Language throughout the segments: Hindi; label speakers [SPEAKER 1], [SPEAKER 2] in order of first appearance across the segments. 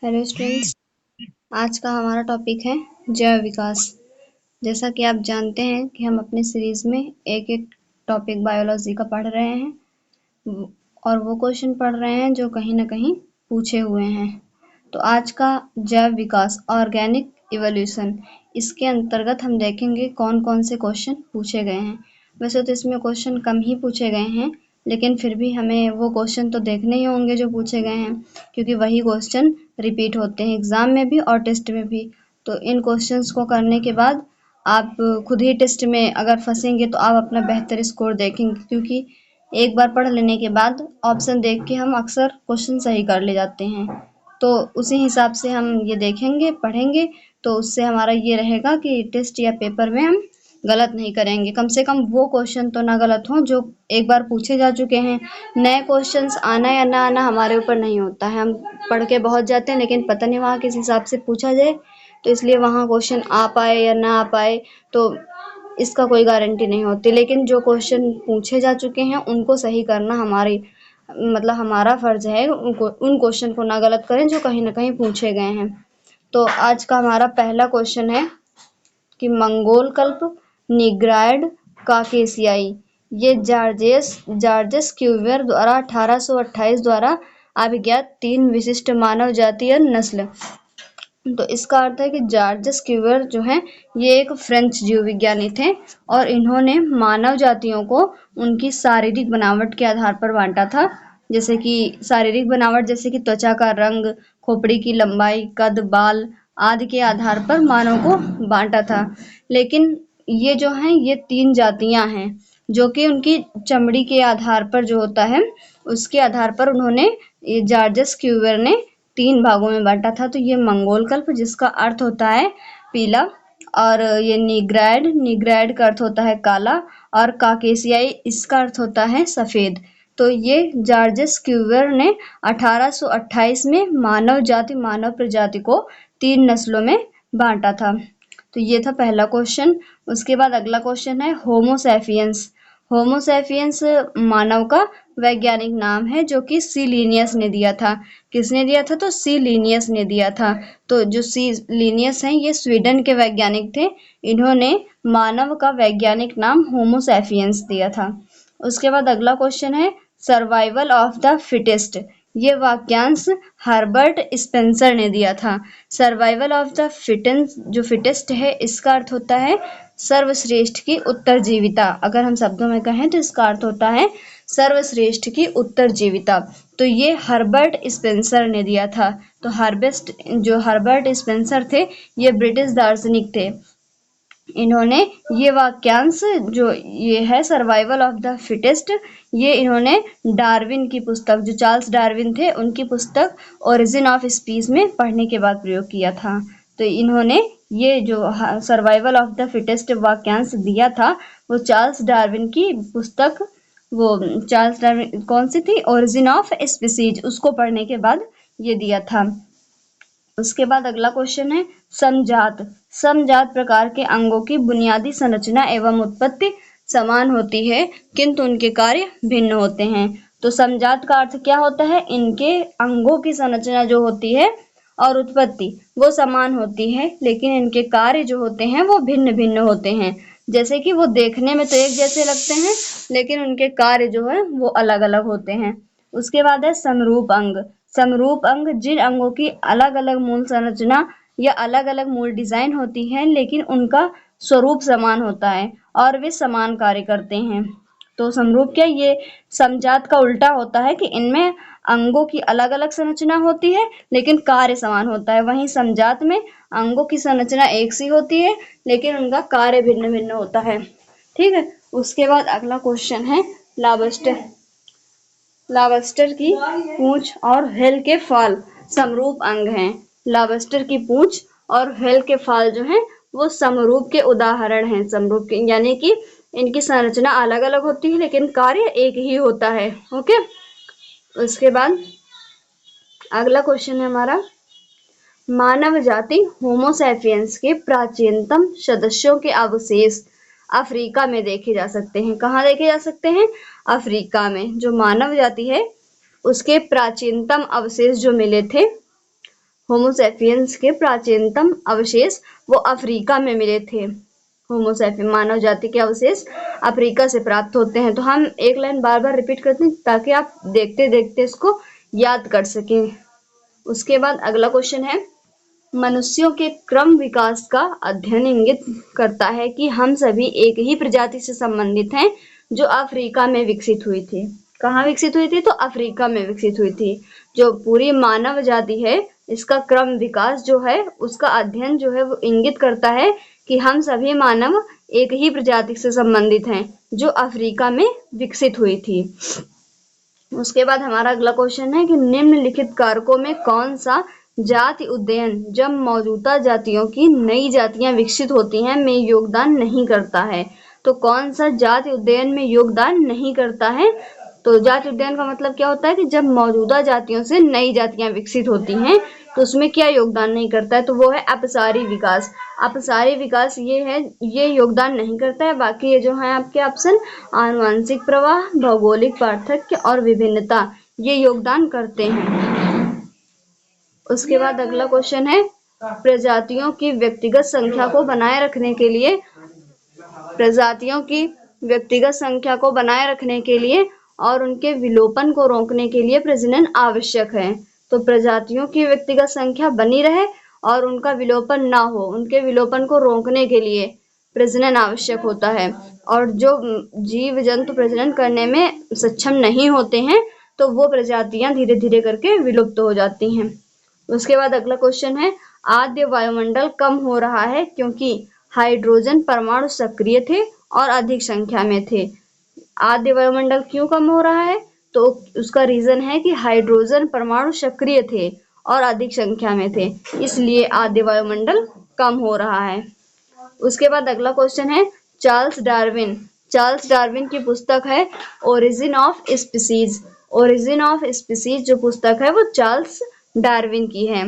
[SPEAKER 1] हेलो स्टूडेंट्स, आज का हमारा टॉपिक है जैव विकास। जैसा कि आप जानते हैं कि हम अपने सीरीज में एक एक टॉपिक बायोलॉजी का पढ़ रहे हैं और वो क्वेश्चन पढ़ रहे हैं जो कहीं ना कहीं पूछे हुए हैं। तो आज का जैव विकास ऑर्गेनिक इवोल्यूशन, इसके अंतर्गत हम देखेंगे कौन कौन से क्वेश्चन पूछे गए हैं। वैसे तो इसमें क्वेश्चन कम ही पूछे गए हैं, लेकिन फिर भी हमें वो क्वेश्चन तो देखने ही होंगे जो पूछे गए हैं, क्योंकि वही क्वेश्चन रिपीट होते हैं एग्जाम में भी और टेस्ट में भी। तो इन क्वेश्चंस को करने के बाद आप खुद ही टेस्ट में अगर फंसेंगे तो आप अपना बेहतर स्कोर देखेंगे, क्योंकि एक बार पढ़ लेने के बाद ऑप्शन देख के हम अक्सर क्वेश्चन सही कर ले जाते हैं। तो उसी हिसाब से हम ये देखेंगे, पढ़ेंगे, तो उससे हमारा ये रहेगा कि टेस्ट या पेपर में हम गलत नहीं करेंगे। कम से कम वो क्वेश्चन तो ना गलत हों जो एक बार पूछे जा चुके हैं। नए क्वेश्चंस आना या ना आना हमारे ऊपर नहीं होता है, हम पढ़ के बहुत जाते हैं लेकिन पता नहीं वहाँ किस हिसाब से पूछा जाए, तो इसलिए वहाँ क्वेश्चन आ पाए या ना आ पाए तो इसका कोई गारंटी नहीं होती। लेकिन जो क्वेश्चन पूछे जा चुके हैं उनको सही करना हमारा फर्ज है। उन क्वेश्चन को ना गलत करें जो कहीं ना कहीं पूछे गए हैं। तो आज का हमारा पहला क्वेश्चन है कि मंगोल कल्प, निग्रायड, काकेसियाई, ये जॉर्जेस क्यूवियर द्वारा 1828 द्वारा अभिज्ञात 3 विशिष्ट मानव जातीय नस्ल। तो इसका अर्थ है कि जॉर्जेस क्यूवियर जो हैं ये एक फ्रेंच जीव विज्ञानी थे और इन्होंने मानव जातियों को उनकी शारीरिक बनावट के आधार पर बांटा था। जैसे कि शारीरिक बनावट, जैसे कि त्वचा का रंग, खोपड़ी की लंबाई, कद, बाल आदि के आधार पर मानव को बांटा था। लेकिन ये जो हैं ये 3 जातियां हैं जो कि उनकी चमड़ी के आधार पर जो होता है उसके आधार पर उन्होंने ये जॉर्जेस क्यूवियर ने 3 भागों में बांटा था। तो ये मंगोल कल्प जिसका अर्थ होता है पीला, और ये निग्रायड का अर्थ होता है काला, और काकेसियाई इसका अर्थ होता है सफेद। तो ये जॉर्जेस क्यूवियर ने 1828 में मानव प्रजाति को 3 नस्लों में बांटा था। तो ये था पहला क्वेश्चन। उसके बाद अगला क्वेश्चन है होमोसैपियंस। होमोसैपियंस मानव का वैज्ञानिक नाम है जो कि सी लीनियस ने दिया था। किसने दिया था? तो सी लीनियस ने दिया था। तो जो सी लीनियस हैं ये स्वीडन के वैज्ञानिक थे। इन्होंने मानव का वैज्ञानिक नाम होमोसैपियंस दिया था। उसके बाद अगला क्वेश्चन है सर्वाइवल ऑफ द फिटेस्ट। ये वाक्यांश हर्बर्ट स्पेंसर ने दिया था। सर्वाइवल ऑफ द फिटेस्ट है इसका अर्थ होता है सर्वश्रेष्ठ की उत्तरजीविता। अगर हम शब्दों में कहें तो इसका अर्थ होता है सर्वश्रेष्ठ की उत्तरजीविता। तो ये हर्बर्ट स्पेंसर ने दिया था। तो हर्बर्ट स्पेंसर थे ये ब्रिटिश दार्शनिक थे। इन्होंने ये वाक्यांश जो ये है सर्वाइवल ऑफ द फिटेस्ट, ये इन्होंने डार्विन की पुस्तक, जो चार्ल्स डार्विन थे उनकी पुस्तक ओरिजिन ऑफ स्पीसीज में पढ़ने के बाद प्रयोग किया था। तो इन्होंने ये जो सर्वाइवल ऑफ द फिटेस्ट वाक्यांश दिया था वो चार्ल्स डार्विन की पुस्तक, वो चार्ल्स डार्विन कौन सी थी? ओरिजिन ऑफ स्पीसीज, उसको पढ़ने के बाद ये दिया था। उसके बाद अगला क्वेश्चन है समजात प्रकार के अंगों की बुनियादी संरचना एवं उत्पत्ति समान होती है किंतु उनके कार्य भिन्न होते हैं। तो समजात का अर्थ क्या होता है? इनके अंगों की संरचना जो होती है और उत्पत्ति वो समान होती है, लेकिन इनके कार्य जो होते हैं वो भिन्न भिन्न होते हैं। जैसे कि वो देखने में तो एक जैसे लगते हैं लेकिन उनके कार्य जो है वो अलग अलग होते हैं। उसके बाद है समरूप अंग। समरूप अंग जिन अंगों की अलग अलग मूल संरचना या अलग अलग मूल डिजाइन होती है लेकिन उनका स्वरूप समान होता है और वे समान कार्य करते हैं। तो समरूप क्या? ये समजात का उल्टा होता है कि इनमें अंगों की अलग अलग संरचना होती है लेकिन कार्य समान होता है। वहीं समजात में अंगों की संरचना एक सी होती है लेकिन उनका कार्य भिन्न भिन्न होता है। ठीक है। उसके बाद अगला क्वेश्चन है लॉबस्टर की पूंछ और व्हेल के फाल समरूप अंग हैं। लॉबस्टर की पूंछ और व्हेल के फाल जो हैं वो समरूप के उदाहरण हैं। समरूप के यानी कि इनकी संरचना अलग अलग होती है लेकिन कार्य एक ही होता है। ओके। उसके बाद अगला क्वेश्चन है हमारा मानव जाति होमोसैपियंस के प्राचीनतम सदस्यों के अवशेष अफ्रीका में देखे जा सकते हैं। कहाँ देखे जा सकते हैं? अफ्रीका में। जो मानव जाति है उसके प्राचीनतम अवशेष जो मिले थे होमोसेपियंस के प्राचीनतम अवशेष वो अफ्रीका में मिले थे। होमोसेपियन मानव जाति के अवशेष अफ्रीका से प्राप्त होते हैं। तो हम एक लाइन बार बार रिपीट करते हैं ताकि आप देखते देखते इसको याद कर सकें। उसके बाद अगला क्वेश्चन है, मनुष्यों के क्रम विकास का अध्ययन इंगित करता है कि हम सभी एक ही प्रजाति से संबंधित हैं जो अफ्रीका में विकसित हुई थी। कहाँ विकसित हुई थी? तो अफ्रीका में विकसित हुई थी। जो पूरी मानव जाति है, इसका क्रम विकास जो है, उसका अध्ययन जो है वो इंगित करता है कि हम सभी मानव एक ही प्रजाति से संबंधित हैं जो अफ्रीका में विकसित हुई थी। उसके बाद हमारा अगला क्वेश्चन है कि निम्नलिखित कारकों में कौन सा जाति उदयन जब मौजूदा जातियों की नई जातियां विकसित होती हैं में योगदान नहीं करता है? तो कौन सा जाति उदयन में योगदान नहीं करता है? तो जाति उदयन का मतलब क्या होता है कि जब मौजूदा जातियों से नई जातियां विकसित होती हैं तो उसमें क्या योगदान नहीं करता है? तो वो है अपसारी विकास। अपसारी विकास ये है, ये योगदान नहीं करता है। बाकी ये जो है आपके ऑप्शन, आनुवंशिक प्रवाह, भौगोलिक पार्थक्य और विभिन्नता, ये योगदान करते हैं। उसके बाद अगला क्वेश्चन है, प्रजातियों की व्यक्तिगत संख्या को बनाए रखने के लिए प्रजातियों की व्यक्तिगत संख्या को बनाए रखने के लिए और उनके विलोपन को रोकने के लिए प्रजनन आवश्यक है। तो प्रजातियों की व्यक्तिगत संख्या बनी रहे और उनका विलोपन ना हो, उनके विलोपन को रोकने के लिए प्रजनन आवश्यक होता है। और जो जीव जंतु प्रजनन करने में सक्षम नहीं होते हैं तो वो प्रजातियां धीरे धीरे करके विलुप्त हो जाती हैं। उसके बाद अगला क्वेश्चन है, आद्य वायुमंडल कम हो रहा है क्योंकि हाइड्रोजन परमाणु सक्रिय थे और अधिक संख्या में थे। आद्य वायुमंडल क्यों कम हो रहा है? तो उसका रीजन है कि हाइड्रोजन परमाणु सक्रिय थे और अधिक संख्या में थे, इसलिए आद्य वायुमंडल कम हो रहा है। उसके बाद अगला क्वेश्चन है, चार्ल्स डार्विन की पुस्तक है origin of species. Origin of species जो पुस्तक है वो चार्ल्स डार्विन की है।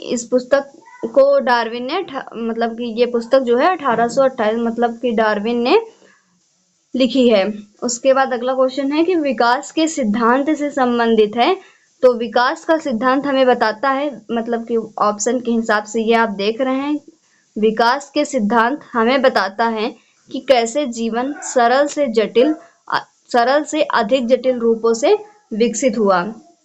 [SPEAKER 1] इस पुस्तक को डार्विन ने मतलब कि ये पुस्तक जो है 1828 मतलब कि डार्विन ने लिखी है। उसके बाद अगला क्वेश्चन है कि विकास के सिद्धांत से संबंधित है। तो विकास का सिद्धांत हमें बताता है, मतलब कि ऑप्शन के हिसाब से ये आप देख रहे हैं, विकास के सिद्धांत हमें बताता है कि कैसे जीवन सरल से अधिक जटिल रूपों से विकसित हुआ।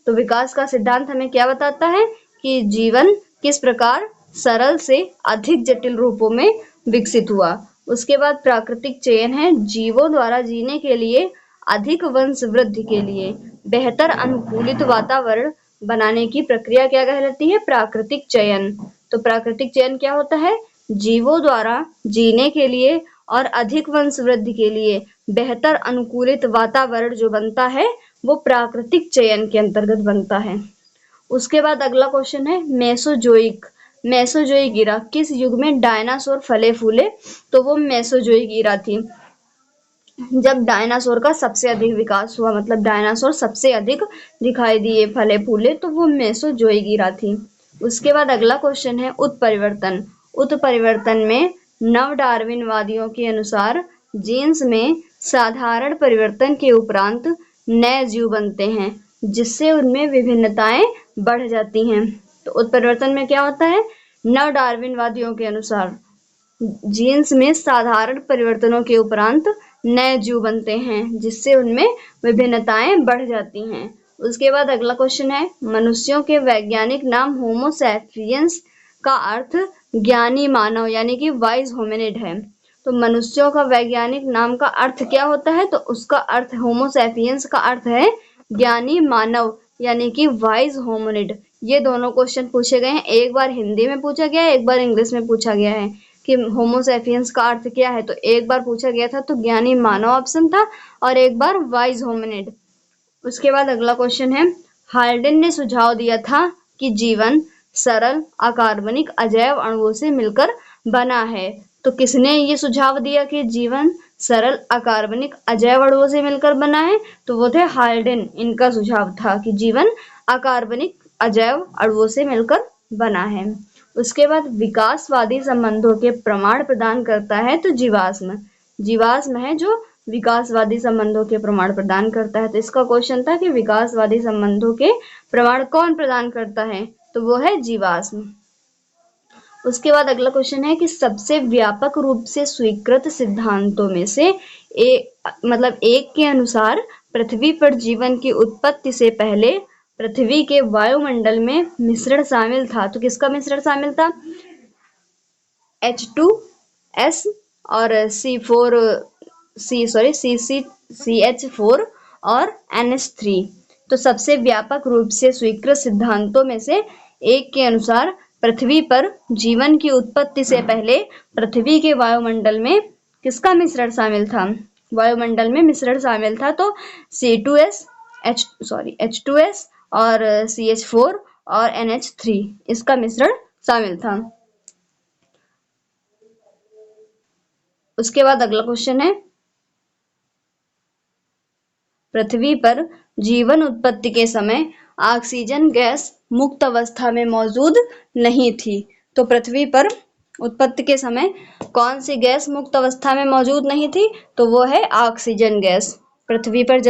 [SPEAKER 1] तो विकास का सिद्धांत हमें क्या बताता है कि जीवन किस प्रकार सरल से अधिक जटिल रूपों में विकसित हुआ। उसके बाद प्राकृतिक चयन है, जीवों द्वारा जीने के लिए, अधिक वंश वृद्धि के लिए बेहतर अनुकूलित वातावरण बनाने की प्रक्रिया क्या कहलाती है? प्राकृतिक चयन। तो प्राकृतिक चयन क्या होता है? जीवों द्वारा जीने के लिए और अधिक वंश वृद्धि के लिए बेहतर अनुकूलित वातावरण जो बनता है वो प्राकृतिक चयन के अंतर्गत बनता है। उसके बाद अगला क्वेश्चन है, मेसोजोइक इरा किस युग में डायनासोर फले फूले? तो वो मेसोजोइक इरा थी जब डायनासोर का सबसे अधिक विकास हुआ, मतलब डायनासोर सबसे अधिक दिखाई दिए, फले फूले, तो वो मेसोजोइक इरा थी। उसके बाद अगला क्वेश्चन है, उत्परिवर्तन में नव डार्विनवादियों के अनुसार जीन्स में साधारण परिवर्तन के उपरांत नए जीव बनते हैं जिससे उनमें विभिन्नताएं बढ़ जाती हैं। तो उत्परिवर्तन में क्या होता है? नव डार्विनवादियों के अनुसार जीन्स में साधारण परिवर्तनों के उपरांत नए जीव बनते हैं जिससे उनमें विभिन्नताएं बढ़ जाती हैं। उसके बाद अगला क्वेश्चन है, मनुष्यों के वैज्ञानिक नाम होमो सैपियंस का अर्थ ज्ञानी मानव यानी कि वाइज होमिनिड है। तो मनुष्यों का वैज्ञानिक नाम का अर्थ क्या होता है? तो उसका अर्थ, होमो सैपियंस का अर्थ है ज्ञानी मानव यानी कि वाइज होमिनिड। ये दोनों क्वेश्चन पूछे गए हैं, एक बार हिंदी में पूछा गया है, एक बार इंग्लिश में पूछा गया है कि होमो सैपियंस का अर्थ क्या है। तो एक बार पूछा गया था तो ज्ञानी मानव ऑप्शन था और एक बार वाइज होमिनिड। उसके बाद अगला क्वेश्चन है, हाल्डेन ने सुझाव दिया था कि जीवन सरल अकार्बनिक अजैव अणुओं से मिलकर बना है। तो किसने ये सुझाव दिया कि जीवन सरल अकार्बनिक अजैव अणुओं से मिलकर बना है? तो वो थे हाल्डेन। इनका सुझाव था कि जीवन अकार्बनिक अजैव अणुओं से मिलकर बना है। उसके बाद विकासवादी संबंधों के प्रमाण प्रदान करता है तो जीवाश्म है जो विकासवादी संबंधों के प्रमाण प्रदान करता है। तो इसका क्वेश्चन था कि विकासवादी संबंधों के प्रमाण कौन प्रदान करता है? तो तो वो है जीवाश्म। उसके बाद अगला क्वेश्चन है कि सबसे व्यापक रूप से स्वीकृत सिद्धांतों में से एक के अनुसार पृथ्वी पर जीवन की उत्पत्ति से पहले पृथ्वी के वायुमंडल में मिश्रण शामिल था। तो किसका मिश्रण शामिल था? H2S और CH4 और NH3। तो सबसे व्यापक रूप से स्वीकृत सिद्धांतों में से एक के अनुसार पृथ्वी पर जीवन की उत्पत्ति से पहले पृथ्वी के वायुमंडल में किसका मिश्रण शामिल था? वायुमंडल में मिश्रण शामिल था। तो H2S और CH4 और NH3 इसका मिश्रण शामिल था। उसके बाद अगला क्वेश्चन है पृथ्वी पर जीवन उत्पत्ति के समय ऑक्सीजन गैस मुक्त अवस्था में मौजूद नहीं थी। तो पृथ्वी पर उत्पत्ति के समय कौन सी गैस मुक्त अवस्था में मौजूद नहीं थी? तो वो है ऑक्सीजन गैस। पृथ्वी पर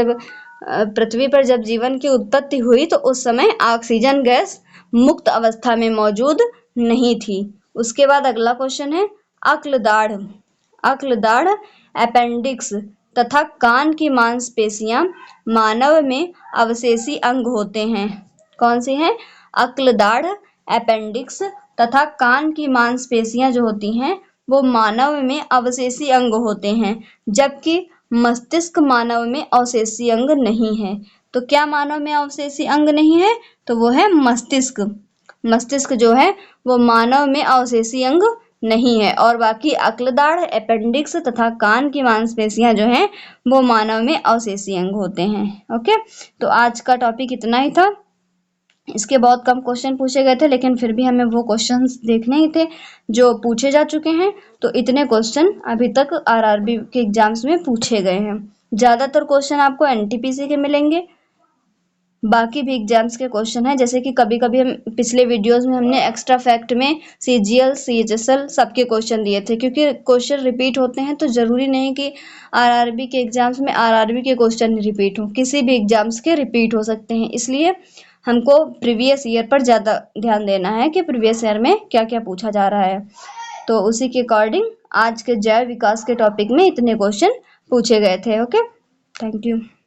[SPEAKER 1] जब जीवन की उत्पत्ति हुई तो उस समय ऑक्सीजन गैस मुक्त अवस्था में मौजूद नहीं थी। उसके बाद अगला क्वेश्चन है अक्लदाढ़ अपेंडिक्स तथा कान की मांसपेशियां मानव में अवशेषी अंग होते हैं। कौन सी हैं? अक्लदाढ़ अपेंडिक्स तथा कान की मांसपेशियां जो होती हैं वो मानव में अवशेषी अंग होते हैं, जबकि मस्तिष्क मानव में अवशेषी अंग नहीं है। तो क्या मानव में अवशेषी अंग नहीं है? तो वो है मस्तिष्क। मस्तिष्क जो है वो मानव में अवशेषी अंग नहीं है, और बाकी अक्लदाढ़ अपेंडिक्स तथा कान की मांसपेशियां जो हैं वो मानव में अवशेषी अंग होते हैं। ओके, तो आज का टॉपिक इतना ही था। इसके बहुत कम क्वेश्चन पूछे गए थे, लेकिन फिर भी हमें वो क्वेश्चंस देखने ही थे जो पूछे जा चुके हैं। तो इतने क्वेश्चन अभी तक आरआरबी के एग्जाम्स में पूछे गए हैं। ज्यादातर क्वेश्चन आपको एनटीपीसी के मिलेंगे, बाकी भी एग्जाम्स के क्वेश्चन है, जैसे कि कभी कभी हम पिछले वीडियोस में हमने एक्स्ट्रा फैक्ट में CGL CHSL सबके क्वेश्चन दिए थे, क्योंकि क्वेश्चन रिपीट होते हैं तो जरूरी नहीं कि आरआरबी के एग्जाम्स में आरआरबी के क्वेश्चन रिपीट हो, किसी भी एग्जाम्स के रिपीट हो सकते हैं। इसलिए हमको प्रीवियस ईयर पर ज़्यादा ध्यान देना है कि प्रीवियस ईयर में क्या क्या पूछा जा रहा है। तो उसी के अकॉर्डिंग आज के जैव विकास के टॉपिक में इतने क्वेश्चन पूछे गए थे। Okay, thank you.